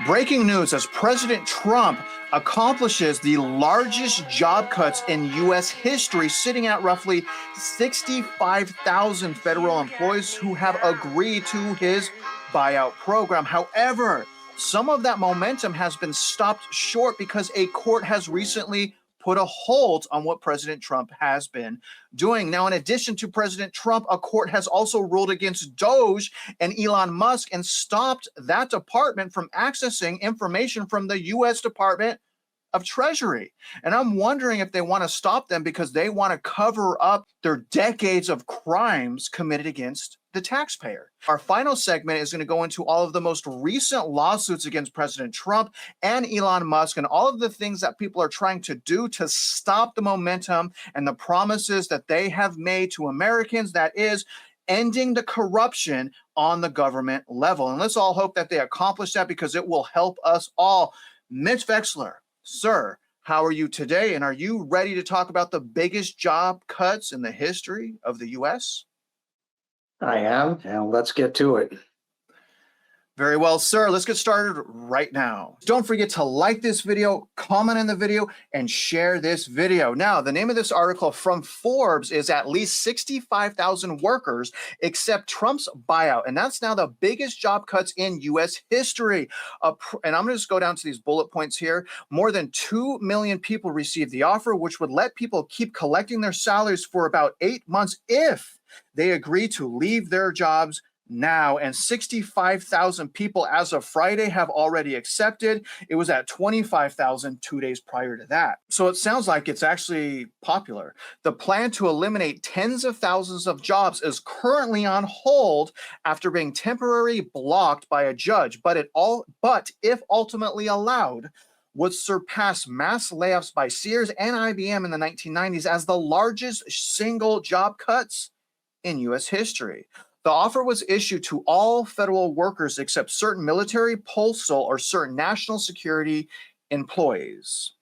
Breaking news as President Trump accomplishes the largest job cuts in U.S. history, sitting at roughly 65,000 federal employees who have agreed to his buyout program. However, some of that momentum has been stopped short because a court has recently put a hold on what President Trump has been doing. Now, in addition to President Trump, a court has also ruled against DOGE and Elon Musk and stopped that department from accessing information from the U.S. Department of Treasury. And I'm wondering if they want to stop them because they want to cover up their decades of crimes committed against the taxpayer. Our final segment is going to go into all of the most recent lawsuits against President Trump and Elon Musk and all of the things that people are trying to do to stop the momentum and the promises that they have made to Americans, that is, ending the corruption on the government level. And let's all hope that they accomplish that because it will help us all. Mitch Vexler, sir, how are you today? And are you ready to talk about the biggest job cuts in the history of the U.S.? I am, and let's get to it. Very well, sir. Let's get started right now. Don't forget to like this video, comment on the video, and share this video. Now, the name of this article from Forbes is at least 65,000 workers accept Trump's buyout. And that's now the biggest job cuts in U.S. history. And I'm going to just go down to these bullet points here. More than 2 million people received the offer, which would let people keep collecting their salaries for about 8 months if they agree to leave their jobs now. And 65,000 people as of Friday have already accepted. It was at 25,000 2 days prior to that. So it sounds like it's actually popular. The plan to eliminate tens of thousands of jobs is currently on hold after being temporarily blocked by a judge. But if ultimately allowed, would surpass mass layoffs by Sears and IBM in the 1990s as the largest single job cuts in U.S. history. The offer was issued to all federal workers except certain military, postal, or certain national security employees.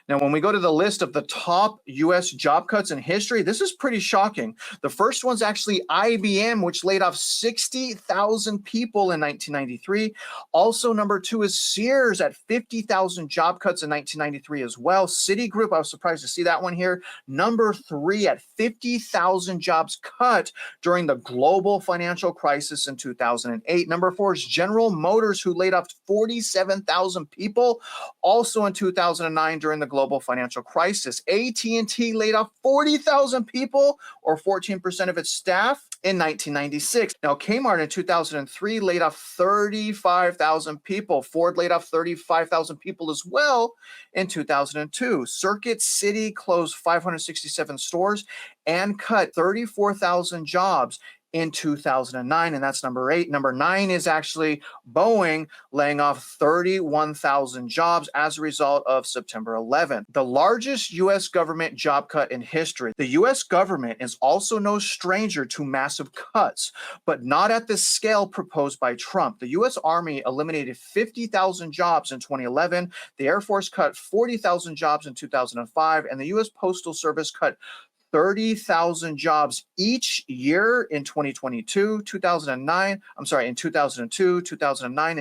Now, when we go to the list of the top U.S. job cuts in history, this is pretty shocking. The first one's actually IBM, which laid off 60,000 people in 1993. Also, number two is Sears at 50,000 job cuts in 1993 as well. Citigroup, I was surprised to see that one here. Number three at 50,000 jobs cut during the global financial crisis in 2008. Number four is General Motors, who laid off 47,000 people also in 2009 during the global financial crisis. AT&T laid off 40,000 people, or 14% of its staff, in 1996. Now, Kmart in 2003 laid off 35,000 people. Ford laid off 35,000 people as well in 2002. Circuit City closed 567 stores and cut 34,000 jobs in 2009, and that's number 8. Number 9 is actually Boeing laying off 31,000 jobs as a result of September 11th. The largest U.S. government job cut in history. The U.S. government is also no stranger to massive cuts, but not at the scale proposed by Trump. The U.S. Army eliminated 50,000 jobs in 2011. The Air Force cut 40,000 jobs in 2005, and the U.S. Postal Service cut 30,000 jobs each year in 2002, 2009, and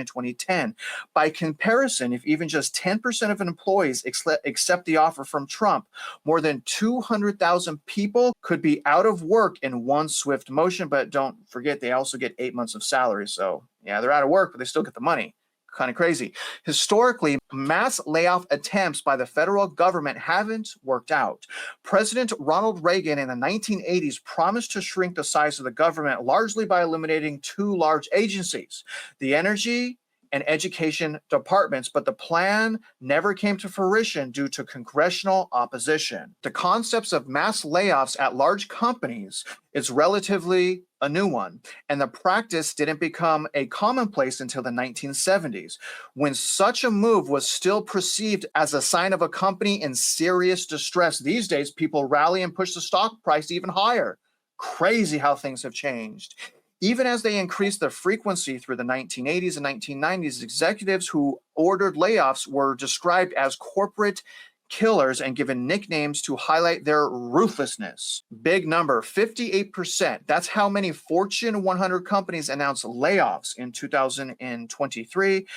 2010. By comparison, if even just 10% of employees accept the offer from Trump, more than 200,000 people could be out of work in one swift motion. But don't forget, they also get 8 months of salary. So yeah, they're out of work, but they still get the money. Kind of crazy. Historically, mass layoff attempts by the federal government haven't worked out. President Ronald Reagan in the 1980s promised to shrink the size of the government largely by eliminating 2 large agencies, the Energy and Education departments, but the plan never came to fruition due to congressional opposition. The concepts of mass layoffs at large companies is relatively a new one, and the practice didn't become a commonplace until the 1970s, when such a move was still perceived as a sign of a company in serious distress. These days, people rally and push the stock price even higher. Crazy how things have changed. Even as they increased their frequency through the 1980s and 1990s, executives who ordered layoffs were described as corporate killers and given nicknames to highlight their ruthlessness. Big number, 58%. That's how many Fortune 100 companies announced layoffs in 2023.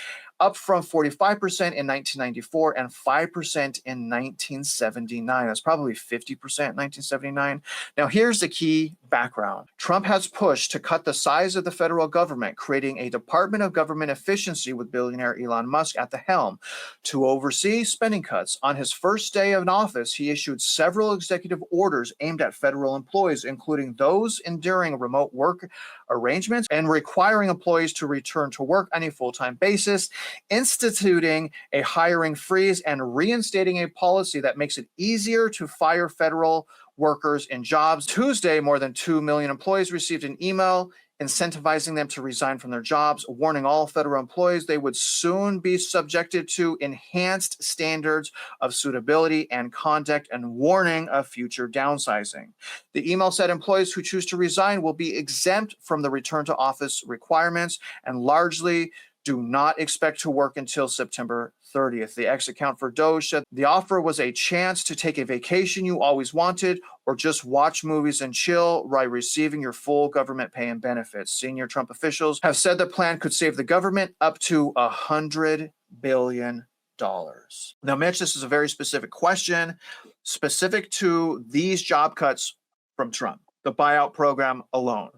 up from 45% in 1994 and 5% in 1979. That's probably 50% in 1979. Now, here's the key background. Trump has pushed to cut the size of the federal government, creating a Department of Government Efficiency with billionaire Elon Musk at the helm to oversee spending cuts. On his first day in office, he issued several executive orders aimed at federal employees, including those enduring remote work arrangements and requiring employees to return to work on a full-time basis, instituting a hiring freeze, and reinstating a policy that makes it easier to fire federal workers in jobs. Tuesday, more than 2 million employees received an email incentivizing them to resign from their jobs, warning all federal employees they would soon be subjected to enhanced standards of suitability and conduct, and warning of future downsizing. The email said employees who choose to resign will be exempt from the return to office requirements and largely do not expect to work until September 30th. The ex-account for DOGE said the offer was a chance to take a vacation you always wanted or just watch movies and chill while receiving your full government pay and benefits. Senior Trump officials have said the plan could save the government up to $100 billion. Now, Mitch, this is a very specific question, specific to these job cuts from Trump, the buyout program alone.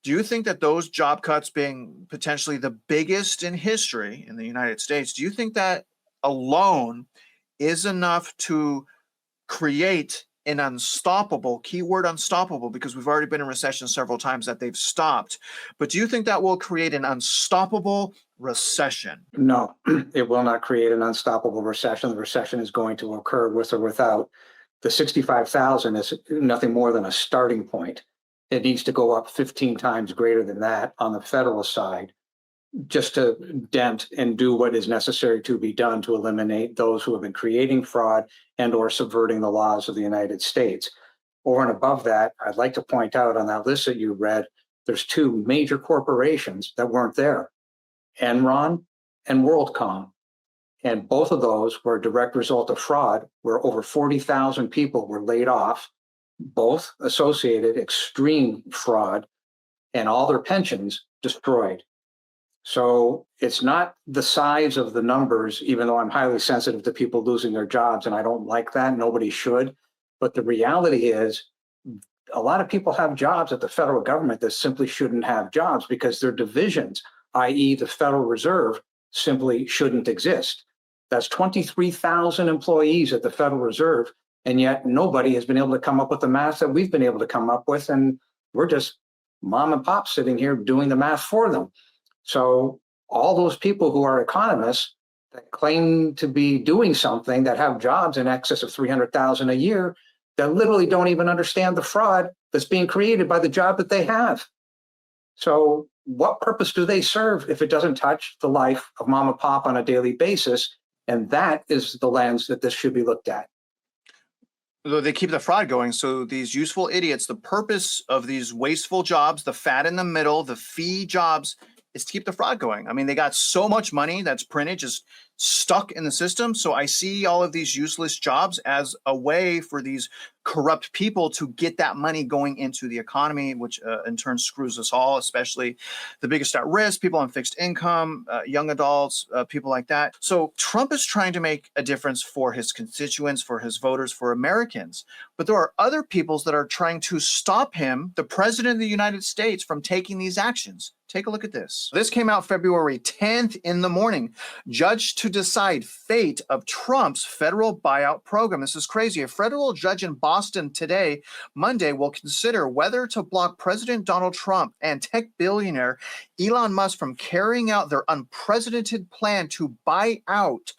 Do you think that those job cuts being potentially the biggest in history in the United States, do you think that alone is enough to create an unstoppable, keyword unstoppable, because we've already been in recession several times that they've stopped, but do you think that will create an unstoppable recession? No, it will not create an unstoppable recession. The recession is going to occur with or without. The 65,000 is nothing more than a starting point. It needs to go up 15 times greater than that on the federal side just to dent and do what is necessary to be done to eliminate those who have been creating fraud and or subverting the laws of the United States. Over and above that, I'd like to point out on that list that you read, there's two major corporations that weren't there, Enron and WorldCom. And both of those were a direct result of fraud, where over 40,000 people were laid off, both associated extreme fraud, and all their pensions destroyed. So it's not the size of the numbers, even though I'm highly sensitive to people losing their jobs, and I don't like that. Nobody should. But the reality is a lot of people have jobs at the federal government that simply shouldn't have jobs because their divisions, i.e. the Federal Reserve, simply shouldn't exist. That's 23,000 employees at the Federal Reserve. And yet nobody has been able to come up with the math that we've been able to come up with. And we're just mom and pop sitting here doing the math for them. So all those people who are economists that claim to be doing something, that have jobs in excess of 300,000 a year, that literally don't even understand the fraud that's being created by the job that they have. So what purpose do they serve if it doesn't touch the life of mom and pop on a daily basis? And that is the lens that this should be looked at. They keep the fraud going. So these useful idiots, the purpose of these wasteful jobs, the fat in the middle, the fee jobs, is to keep the fraud going. I mean, they got so much money that's printed, just stuck in the system. So I see all of these useless jobs as a way for these corrupt people to get that money going into the economy, which in turn screws us all, especially the biggest at risk, people on fixed income, young adults, people like that. So Trump is trying to make a difference for his constituents, for his voters, for Americans. But there are other peoples that are trying to stop him, the president of the United States, from taking these actions. Take a look at this. This came out February 10th in the morning. Judge to decide fate of Trump's federal buyout program. This is crazy. A federal judge in Boston today, Monday, will consider whether to block President Donald Trump and tech billionaire Elon Musk from carrying out their unprecedented plan to buy out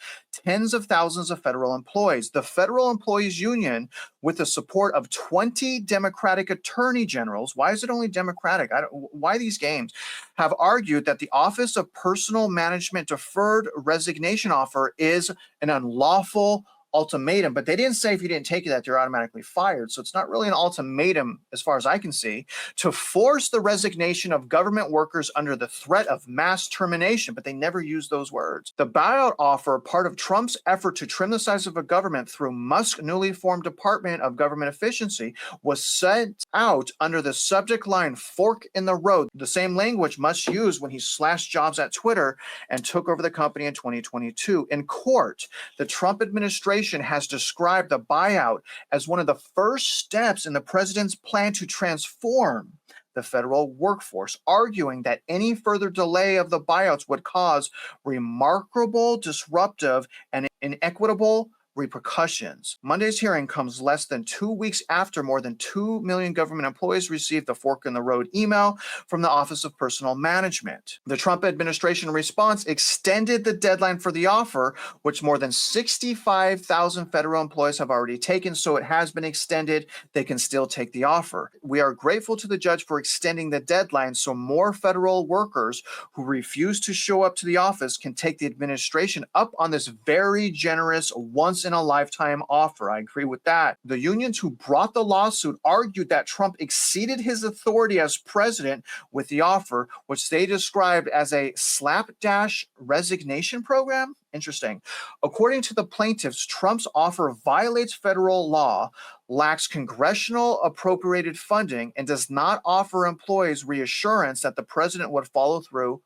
tens of thousands of federal employees. The Federal Employees Union, with the support of 20 Democratic attorney generals, why is it only Democratic? Why these games? Have argued that the Office of Personnel Management Deferred Resignation offer is an unlawful ultimatum, but they didn't say if you didn't take it that you're automatically fired. So it's not really an ultimatum, as far as I can see, to force the resignation of government workers under the threat of mass termination, but they never used those words. The buyout offer, part of Trump's effort to trim the size of a government through Musk's newly formed Department of Government Efficiency, was sent out under the subject line "fork in the road," the same language Musk used when he slashed jobs at Twitter and took over the company in 2022. In court, the Trump administration has described the buyout as one of the first steps in the president's plan to transform the federal workforce, arguing that any further delay of the buyouts would cause remarkable, disruptive, and inequitable repercussions. Monday's hearing comes less than 2 weeks after more than 2 million government employees received the fork in the road email from the Office of Personnel Management. The Trump administration response extended the deadline for the offer, which more than 65,000 federal employees have already taken, so it has been extended. They can still take the offer. We are grateful to the judge for extending the deadline so more federal workers who refuse to show up to the office can take the administration up on this very generous once-in-a-lifetime offer. I agree with that. The unions who brought the lawsuit argued that Trump exceeded his authority as president with the offer, which they described as a slapdash resignation program. Interesting. According to the plaintiffs, Trump's offer violates federal law, lacks congressional appropriated funding, and does not offer employees reassurance that the president would follow through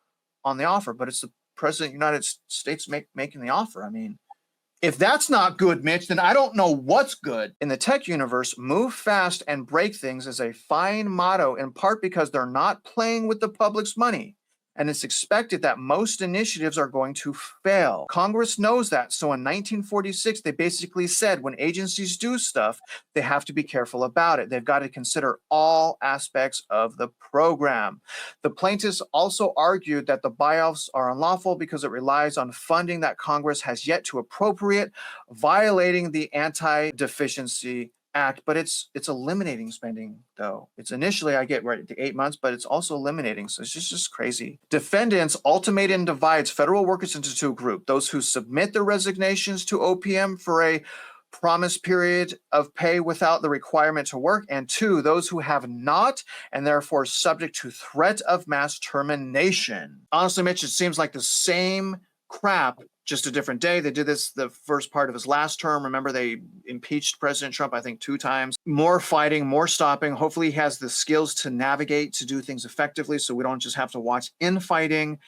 on the offer. But it's the president of the United States making the offer. I mean, if that's not good, Mitch, then I don't know what's good. In the tech universe, move fast and break things is a fine motto, in part because they're not playing with the public's money. And it's expected that most initiatives are going to fail. Congress knows that. So in 1946, they basically said when agencies do stuff, they have to be careful about it. They've got to consider all aspects of the program. The plaintiffs also argued that the buyouts are unlawful because it relies on funding that Congress has yet to appropriate, violating the Anti-Deficiency Act, but it's eliminating spending, though. It's initially, I get right to 8 months, but it's also eliminating. So it's just crazy. Defendants ultimatum divides federal workers into two groups: those who submit their resignations to OPM for a promised period of pay without the requirement to work, and two, those who have not and therefore subject to threat of mass termination. Honestly, Mitch, it seems like the same crap, just a different day. They did this the first part of his last term. Remember, they impeached President Trump, I think, 2 times. More fighting, more stopping. Hopefully he has the skills to navigate, to do things effectively, so we don't just have to watch infighting.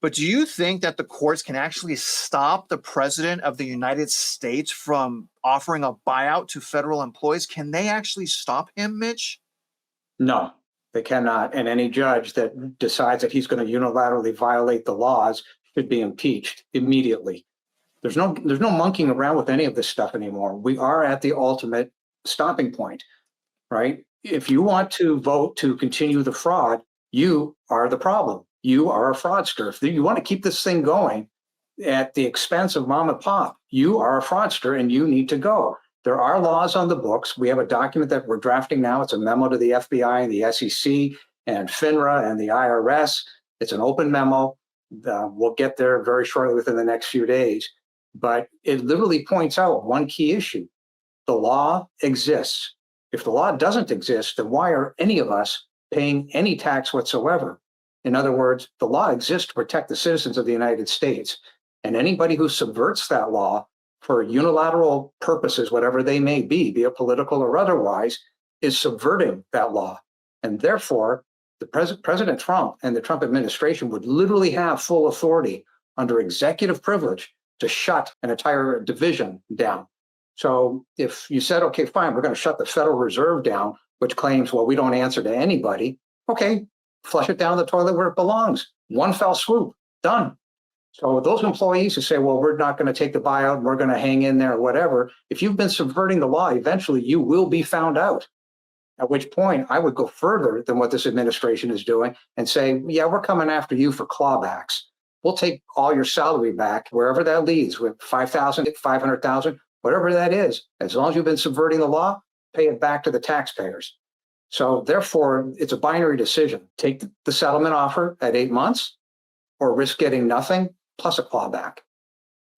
But do you think that the courts can actually stop the president of the United States from offering a buyout to federal employees? Can they actually stop him, Mitch? No, they cannot. And any judge that decides that he's going to unilaterally violate the laws should be impeached immediately. There's no monkeying around with any of this stuff anymore. We are at the ultimate stopping point, right? If you want to vote to continue the fraud, you are the problem. You are a fraudster. If you want to keep this thing going at the expense of mom and pop, you are a fraudster and you need to go. There are laws on the books. We have a document that we're drafting now. It's a memo to the FBI and the SEC and FINRA and the IRS. It's an open memo. We'll get there very shortly within the next few days. But it literally points out one key issue. The law exists. If the law doesn't exist, then why are any of us paying any tax whatsoever? In other words, the law exists to protect the citizens of the United States. And anybody who subverts that law for unilateral purposes, whatever they may be it political or otherwise, is subverting that law. And therefore, President Trump and the Trump administration would literally have full authority under executive privilege to shut an entire division down. So if you said, okay, fine, we're going to shut the Federal Reserve down, which claims, well, we don't answer to anybody. Okay, flush it down the toilet where it belongs. One fell swoop, done. So those employees who say, well, we're not going to take the buyout, we're going to hang in there or whatever, if you've been subverting the law, eventually you will be found out. At which point I would go further than what this administration is doing and say, yeah, we're coming after you for clawbacks. We'll take all your salary back, wherever that leads, with 5,000, 500,000, whatever that is. As long as you've been subverting the law, pay it back to the taxpayers. So therefore, it's a binary decision. Take the settlement offer at 8 months or risk getting nothing plus a clawback.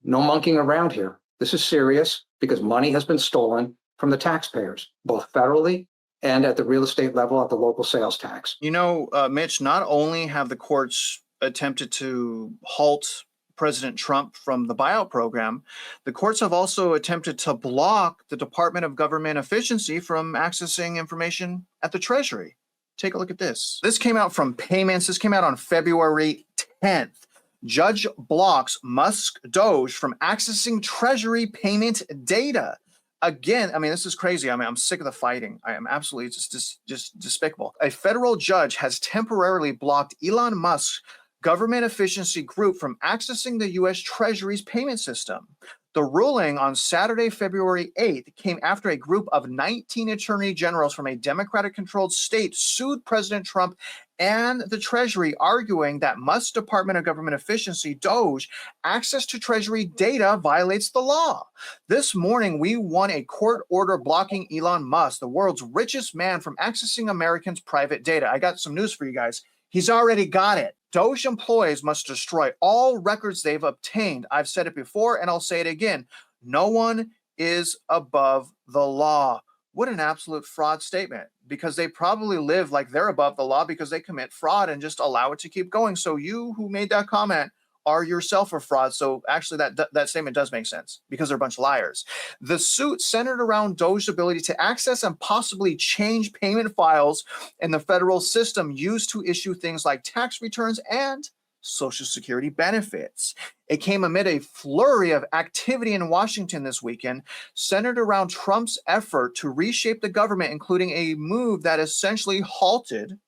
No monkeying around here. This is serious because money has been stolen from the taxpayers, both federally and at the real estate level at the local sales tax. You know, Mitch, not only have the courts attempted to halt President Trump from the buyout program, the courts have also attempted to block the Department of Government Efficiency from accessing information at the Treasury. Take a look at this. This came out from Payments. This came out on February 10th. Judge blocks Musk DOGE from accessing Treasury payment data. Again, I mean, this is crazy. I mean, I'm sick of the fighting. I am absolutely just despicable. A federal judge has temporarily blocked Elon Musk's government efficiency group from accessing the U.S. Treasury's payment system. The ruling on Saturday, February 8th, came after a group of 19 attorney generals from a Democratic-controlled state sued President Trump and the Treasury, arguing that Musk's Department of Government Efficiency, DOGE, access to Treasury data violates the law. This morning, we won a court order blocking Elon Musk, the world's richest man, from accessing Americans' private data. I got some news for you guys. He's already got it. DOGE employees must destroy all records they've obtained. I've said it before and I'll say it again. No one is above the law. What an absolute fraud statement, because they probably live like they're above the law because they commit fraud and just allow it to keep going. So you who made that comment are yourself a fraud. So actually that statement does make sense because they're a bunch of liars. The suit centered around DOGE's ability to access and possibly change payment files in the federal system used to issue things like tax returns and Social Security benefits. It came amid a flurry of activity in Washington this weekend, centered around Trump's effort to reshape the government, including a move that essentially halted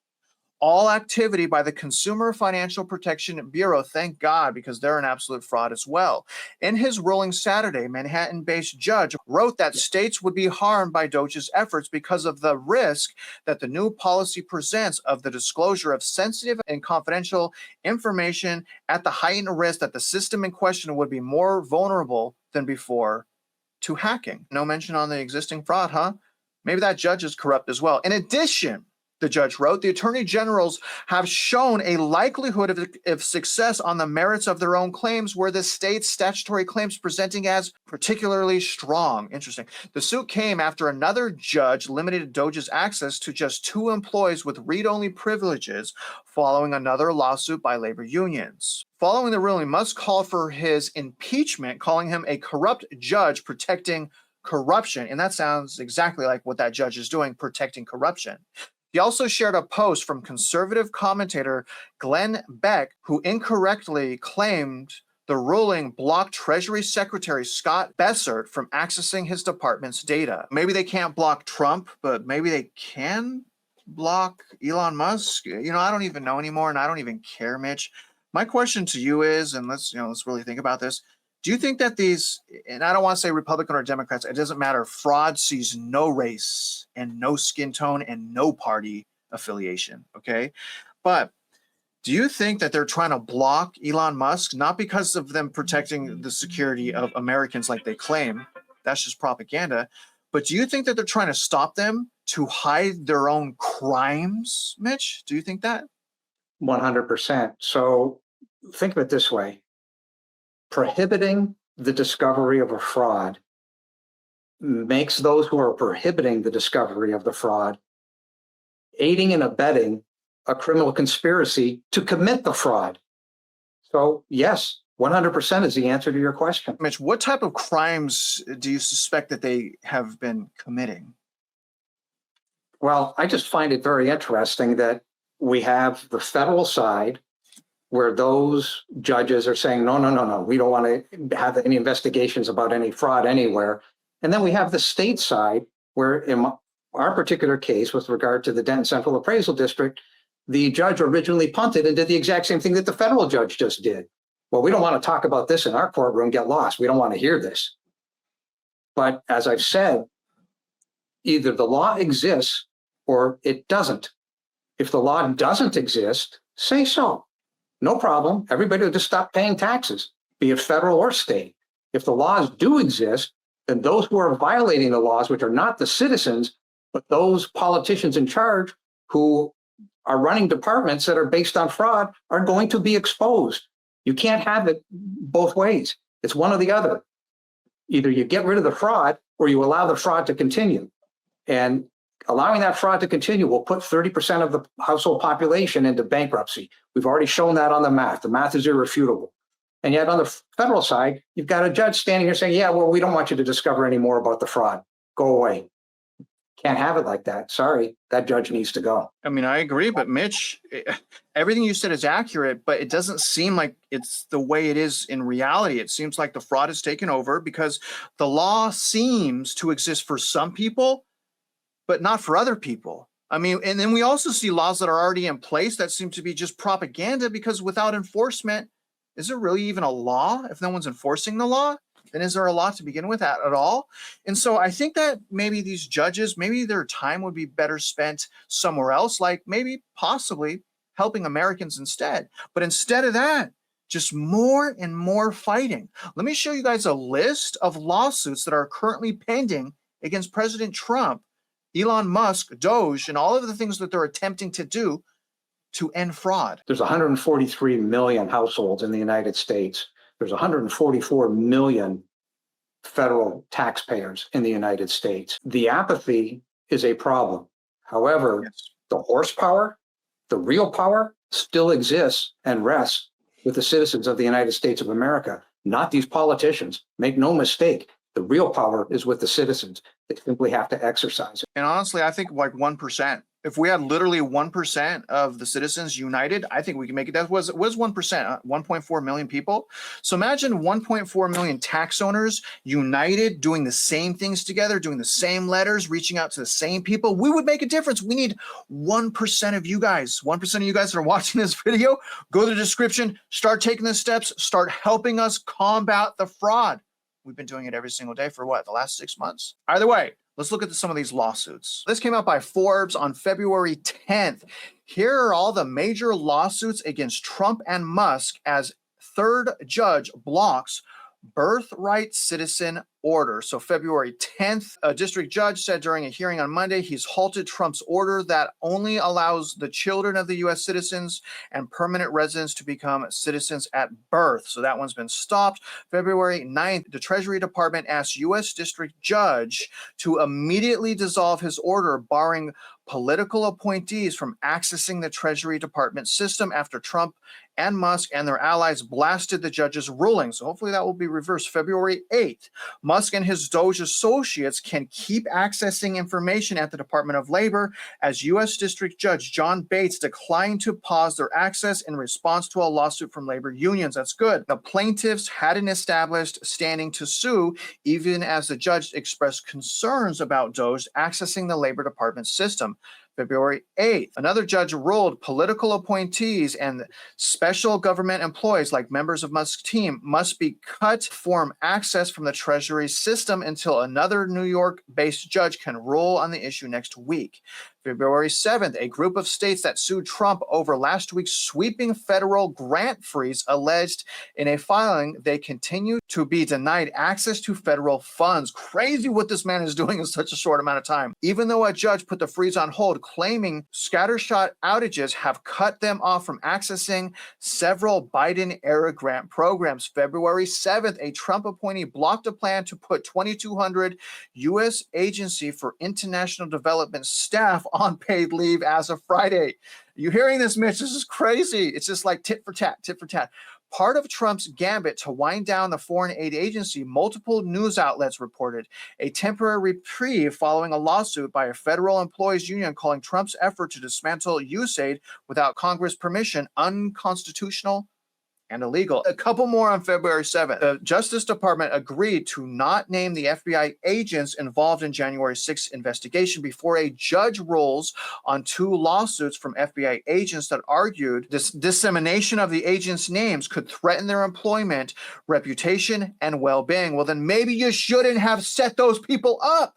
all activity by the Consumer Financial Protection Bureau. Thank God, because they're an absolute fraud as well. In his ruling Saturday, Manhattan-based judge wrote that states would be harmed by DOGE's efforts because of the risk that the new policy presents of the disclosure of sensitive and confidential information at the heightened risk that the system in question would be more vulnerable than before to hacking. No mention on the existing fraud, huh? Maybe that judge is corrupt as well. In addition, the judge wrote, the attorney generals have shown a likelihood of success on the merits of their own claims, where the state's statutory claims presenting as particularly strong. Interesting. The suit came after another judge limited DOGE's access to just 2 employees with read-only privileges following another lawsuit by labor unions. Following the ruling, Musk called for his impeachment, calling him a corrupt judge protecting corruption. And that sounds exactly like what that judge is doing, protecting corruption. He also shared a post from conservative commentator Glenn Beck, who incorrectly claimed the ruling blocked Treasury Secretary Scott Bessert from accessing his department's data. Maybe they can't block Trump, but maybe they can block Elon Musk. You know, I don't even know anymore, and I don't even care, Mitch. My question to you is, and let's really think about this. Do you think that these, and I don't want to say Republican or Democrats, it doesn't matter, fraud sees no race and no skin tone and no party affiliation, okay? But do you think that they're trying to block Elon Musk, not because of them protecting the security of Americans like they claim, that's just propaganda, but do you think that they're trying to stop them to hide their own crimes, Mitch? Do you think that? 100%. So think of it this way. Prohibiting the discovery of a fraud makes those who are prohibiting the discovery of the fraud aiding and abetting a criminal conspiracy to commit the fraud. So yes, 100% is the answer to your question. Mitch, what type of crimes do you suspect that they have been committing? Well, I just find it very interesting that we have the federal side where those judges are saying, no, we don't want to have any investigations about any fraud anywhere. And then we have the state side where in our particular case, with regard to the Denton Central Appraisal District, the judge originally punted and did the exact same thing that the federal judge just did. Well, we don't want to talk about this in our courtroom, get lost. We don't want to hear this. But as I've said, either the law exists or it doesn't. If the law doesn't exist, say so. No problem. Everybody will just stop paying taxes, be it federal or state. If the laws do exist, then those who are violating the laws, which are not the citizens, but those politicians in charge who are running departments that are based on fraud, are going to be exposed. You can't have it both ways. It's one or the other. Either you get rid of the fraud or you allow the fraud to continue. And allowing that fraud to continue will put 30% of the household population into bankruptcy. We've already shown that on the math. The math is irrefutable. And yet on the federal side, you've got a judge standing here saying, yeah, well, we don't want you to discover any more about the fraud. Go away. Can't have it like that. Sorry, that judge needs to go. I mean, I agree, but Mitch, everything you said is accurate, but it doesn't seem like it's the way it is in reality. It seems like the fraud has taken over because the law seems to exist for some people, but not for other people. I mean, and then we also see laws that are already in place that seem to be just propaganda, because without enforcement, is there really even a law if no one's enforcing the law? Then is there a law to begin with at all? And so I think that maybe these judges, maybe their time would be better spent somewhere else, like maybe possibly helping Americans instead. But instead of that, just more and more fighting. Let me show you guys a list of lawsuits that are currently pending against President Trump, Elon Musk, DOGE, and all of the things that they're attempting to do to end fraud. There's 143 million households in the United States. There's 144 million federal taxpayers in the United States. The apathy is a problem. However, Yes. the horsepower, the real power still exists and rests with the citizens of the United States of America, not these politicians. Make no mistake, the real power is with the citizens. They simply have to exercise it. And honestly, I think like 1%. If we had literally 1% of the citizens united, I think we can make it. That was 1%, 1.4 million people. So imagine 1.4 million tax owners united, doing the same things together, doing the same letters, reaching out to the same people. We would make a difference. We need 1% of you guys. 1% of you guys that are watching this video, go to the description, start taking the steps, start helping us combat the fraud. We've been doing it every single day for what, the last 6 months? Either way, let's look at some of these lawsuits. This came out by Forbes on February 10th. Here are all the major lawsuits against Trump and Musk as third judge blocks birthright citizen order. So February 10th, a district judge said during a hearing on Monday, he's halted Trump's order that only allows the children of the U.S. citizens and permanent residents to become citizens at birth. So that one's been stopped. February 9th, the Treasury Department asked U.S. district judge to immediately dissolve his order barring political appointees from accessing the Treasury Department system after Trump and Musk and their allies blasted the judge's ruling. So hopefully that will be reversed. February 8th, Musk and his DOGE associates can keep accessing information at the Department of Labor as U.S. District Judge John Bates declined to pause their access in response to a lawsuit from labor unions. That's good. The plaintiffs hadn't established standing to sue, even as the judge expressed concerns about DOGE accessing the Labor Department system. February 8th, another judge ruled political appointees and special government employees like members of Musk's team must be cut from access from the Treasury system until another New York-based judge can rule on the issue next week. February 7th, a group of states that sued Trump over last week's sweeping federal grant freeze alleged in a filing they continue to be denied access to federal funds. Crazy what this man is doing in such a short amount of time. Even though a judge put the freeze on hold, claiming scattershot outages have cut them off from accessing several Biden-era grant programs. February 7th, a Trump appointee blocked a plan to put 2,200 U.S. Agency for International Development staff on paid leave as of Friday. You hearing this, Mitch? This is crazy. It's just like tit for tat, tit for tat. Part of Trump's gambit to wind down the foreign aid agency, multiple news outlets reported a temporary reprieve following a lawsuit by a federal employees union calling Trump's effort to dismantle USAID without Congress permission unconstitutional and illegal. A couple more on February 7th. The Justice Department agreed to not name the FBI agents involved in January 6th investigation before a judge rules on two lawsuits from FBI agents that argued this dissemination of the agents' names could threaten their employment, reputation, and well-being. Well, then maybe you shouldn't have set those people up.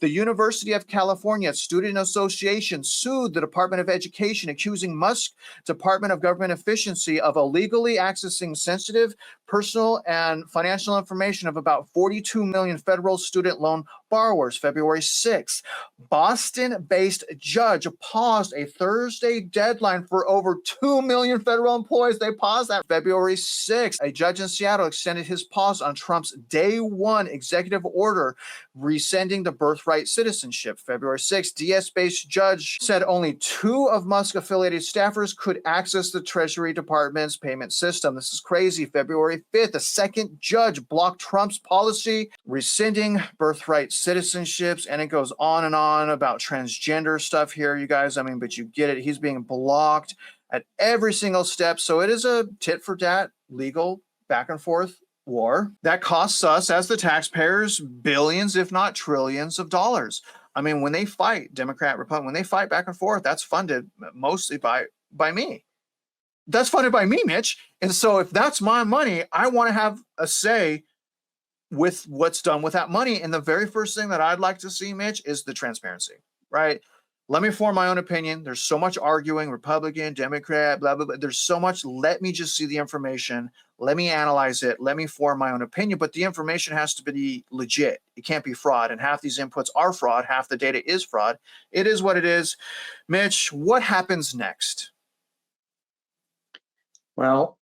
The University of California Student Association sued the Department of Education, accusing Musk Department of Government Efficiency of illegally accessing sensitive personal and financial information of about 42 million federal student loan borrowers, February 6th. Boston-based judge paused a Thursday deadline for over 2 million federal employees. They paused that February 6th. A judge in Seattle extended his pause on Trump's day one executive order rescinding the birthright citizenship. February 6th, DS-based judge said only 2 of Musk-affiliated staffers could access the Treasury Department's payment system. This is crazy. February 5th, a second judge blocked Trump's policy rescinding birthright citizenships, and it goes on and on about transgender stuff here, you guys. I mean, but you get it. He's being blocked at every single step. So it is a tit for tat legal back and forth war that costs us as the taxpayers billions, if not trillions of dollars. I mean, when they fight, Democrat, Republican, when they fight back and forth, that's funded mostly by me. That's funded by me, Mitch. And so if that's my money, I want to have a say with what's done with that money. And the very first thing that I'd like to see, Mitch, is the transparency, right? Let me form my own opinion. There's so much arguing, Republican, Democrat, blah, blah, blah. There's so much. Let me just see the information. Let me analyze it. Let me form my own opinion. But the information has to be legit. It can't be fraud. And half these inputs are fraud. Half the data is fraud. It is what it is. Mitch, what happens next? Well,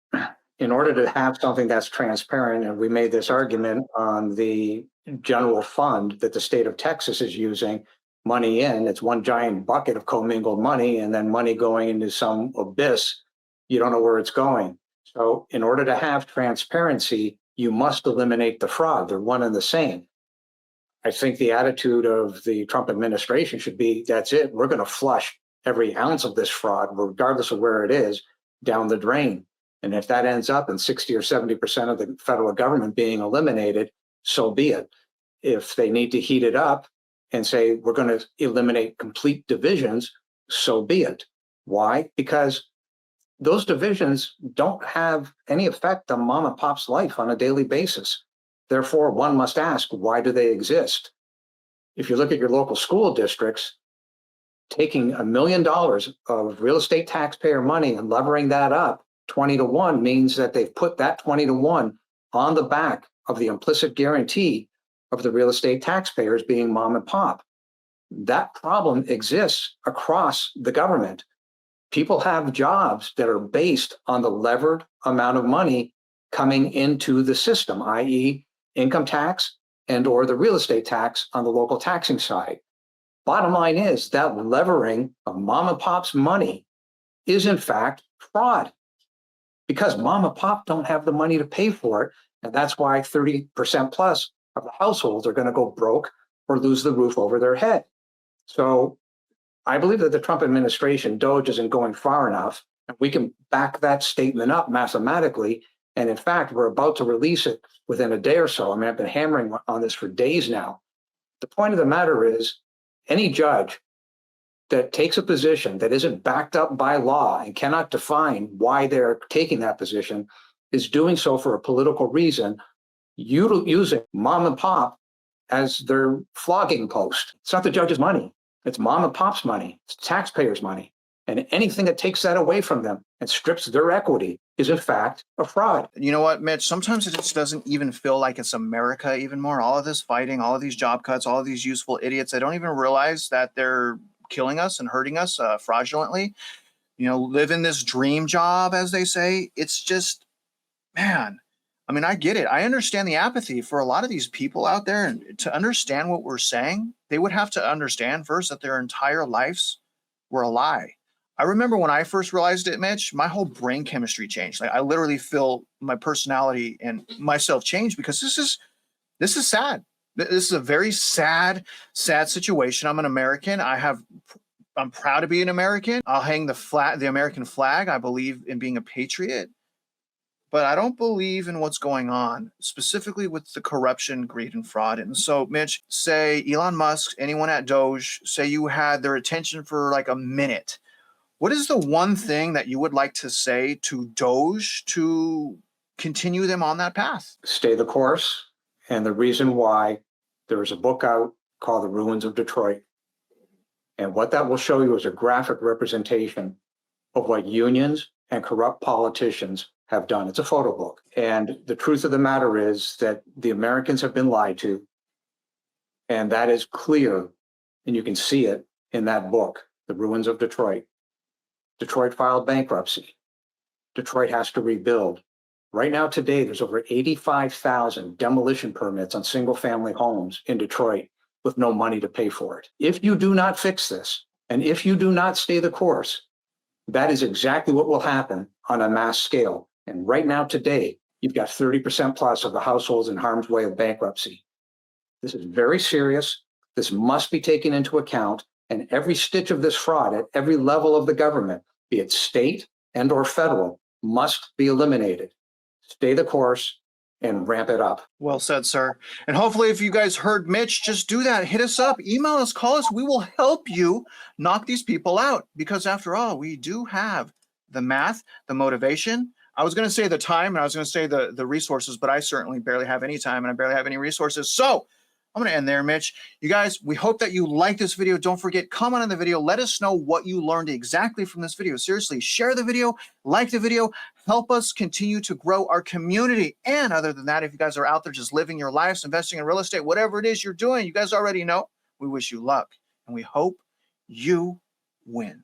in order to have something that's transparent, and we made this argument on the general fund that the state of Texas is using money in, it's one giant bucket of commingled money and then money going into some abyss. You don't know where it's going. So in order to have transparency, you must eliminate the fraud. They're one and the same. I think the attitude of the Trump administration should be, that's it. We're going to flush every ounce of this fraud, regardless of where it is, down the drain. And if that ends up in 60 or 70% of the federal government being eliminated, so be it. If they need to heat it up and say, we're going to eliminate complete divisions, so be it. Why? Because those divisions don't have any effect on mom and pop's life on a daily basis. Therefore, one must ask, why do they exist? If you look at your local school districts, taking $1 million of real estate taxpayer money and levering that up 20-1 means that they've put that 20-1 on the back of the implicit guarantee of the real estate taxpayers being mom and pop. That problem exists across the government. People have jobs that are based on the levered amount of money coming into the system, i.e. income tax and or the real estate tax on the local taxing side. Bottom line is that levering of mom and pop's money is in fact fraud, because mom and pop don't have the money to pay for it. And that's why 30% plus of the households are going to go broke or lose the roof over their head. So I believe that the Trump administration, DOGE, isn't going far enough. And we can back that statement up mathematically. And in fact, we're about to release it within a day or so. I mean, I've been hammering on this for days now. The point of the matter is, any judge that takes a position that isn't backed up by law and cannot define why they're taking that position is doing so for a political reason, using mom and pop as their flogging post. It's not the judge's money. It's mom and pop's money. It's taxpayers' money. And anything that takes that away from them and strips their equity is in fact a fraud. You know what, Mitch? Sometimes it just doesn't even feel like it's America even more. All of this fighting, all of these job cuts, all of these useful idiots, they don't even realize that they're killing us and hurting us fraudulently. You know, living this dream job, as they say. It's just, man, I mean, I get it. I understand the apathy for a lot of these people out there. And to understand what we're saying, they would have to understand first that their entire lives were a lie. I remember when I first realized it, Mitch, my whole brain chemistry changed. Like I literally feel my personality and myself change, because this is sad. This is a very sad situation. I'm an American. I'm proud to be an American. I'll hang the American flag. I believe in being a patriot, but I don't believe in what's going on, specifically with the corruption, greed, and fraud. And so, Mitch, say Elon Musk, anyone at DOGE, say you had their attention for like a minute. What is the one thing that you would like to say to DOGE to continue them on that path? Stay the course. And the reason why, there is a book out called The Ruins of Detroit. And what that will show you is a graphic representation of what unions and corrupt politicians have done. It's a photo book. And the truth of the matter is that the Americans have been lied to. And that is clear, and you can see it in that book, The Ruins of Detroit. Detroit filed bankruptcy. Detroit has to rebuild. Right now, today, there's over 85,000 demolition permits on single-family homes in Detroit with no money to pay for it. If you do not fix this, and if you do not stay the course, that is exactly what will happen on a mass scale. And right now, today, you've got 30% plus of the households in harm's way of bankruptcy. This is very serious. This must be taken into account. And every stitch of this fraud at every level of the government, be it state and or federal, must be eliminated. Stay the course and ramp it up. Well said, sir. And hopefully if you guys heard Mitch, just do that. Hit us up, email us, call us. We will help you knock these people out, because after all, we do have the math, the motivation. I was going to say the time, and I was going to say the resources, but I certainly barely have any time and I barely have any resources. So I'm going to end there, Mitch. You guys, we hope that you like this video. Don't forget, comment on the video. Let us know what you learned exactly from this video. Seriously, share the video, like the video, help us continue to grow our community. And other than that, if you guys are out there just living your lives, investing in real estate, whatever it is you're doing, you guys already know, we wish you luck and we hope you win.